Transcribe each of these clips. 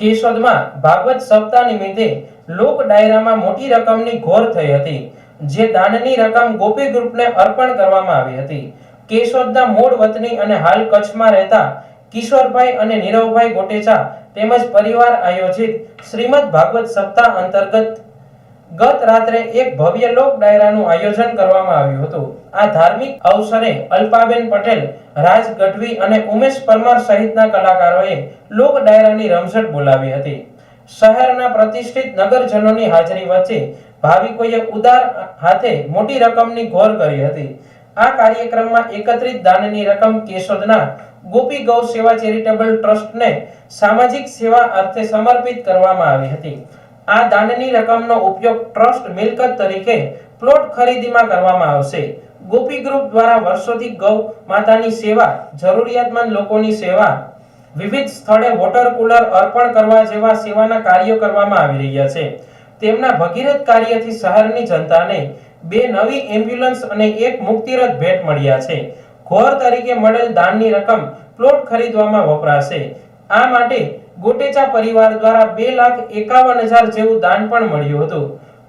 કેશોદમાં ભાગવત સપ્તાહ નિમિત્તે લોક ડાયરામાં મોટી રકમની ઘોર થઈ હતી, જે દાનની રકમ ગોપી ગ્રુપને અર્પણ કરવામાં આવી હતી. કેશોદના મૂળ વતની અને હાલ કચ્છમાં રહેતા કિશોરભાઈ અને નીરવભાઈ ગોટેચા તેમજ પરિવાર આયોજિત શ્રીમદ ભાગવત સપ્તાહ અંતર્ગત ગત રાત્રે એક ભવ્ય લોક ડાયરાનું આયોજન કરવામાં આવ્યું હતું. આ ધાર્મિક અવસરે અલ્પાબેન પટેલ, રાજ ગઢવી અને ઉમેશ પરમાર સહિતના કલાકારોએ લોક ડાયરાની રમઝટ બોલાવી હતી. શહેરના પ્રતિષ્ઠિત નગરજનોની હાજરી વચ્ચે ભાવિકોએ ઉદાર હાથે મોટી રકમની ઘોર કરી હતી. આ કાર્યક્રમમાં એકત્રિત દાનની રકમ કેશોદના ગોપી ગૌ સેવા ચેરિટેબલ ટ્રસ્ટને સામાજિક સેવા અર્થે સમર્પિત કરવામાં આવી હતી. આ દાનની રકમનો ઉપયોગ ટ્રસ્ટ મિલકત તરીકે પ્લોટ ખરીદીમાં કરવામાં આવશે. ગોપી ગ્રુપ દ્વારા વર્ષોથી ગૌ માતાની સેવા, જરૂરિયાતમંદ લોકોની સેવા, વિવિધ સ્થળે વોટર કુલર અર્પણ કરવા જેવા સેવાના કાર્યો કરવામાં આવી રહ્યા છે. તેમના ભગીરથ કાર્યથી શહેરની જનતાને 2 નવી એમ્બ્યુલન્સ અને 1 મુક્તિરથ ભેટ મળ્યા છે. ઘોર તરીકે મળેલ દાનની રકમ પ્લોટ ખરીદવામાં વપરાશે. આ માટે ગોટેચા પરિવાર દ્વારા 2,51,000 જેવું દાન પણ મળ્યું હતું.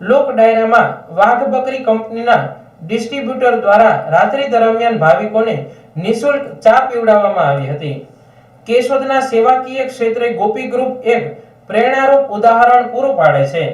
લોક ડાયરામાં વાઘ બકરી કંપનીના ડિસ્ટ્રીબ્યુટર દ્વારા રાત્રિ દરમિયાન ભાવિકોને નિઃશુલ્ક ચા પીવડાવવામાં આવી હતી. કેશોદના સેવાકીય ક્ષેત્રે ગોપી ગ્રુપ એક પ્રેરણારૂપ ઉદાહરણ પૂરું પાડે છે.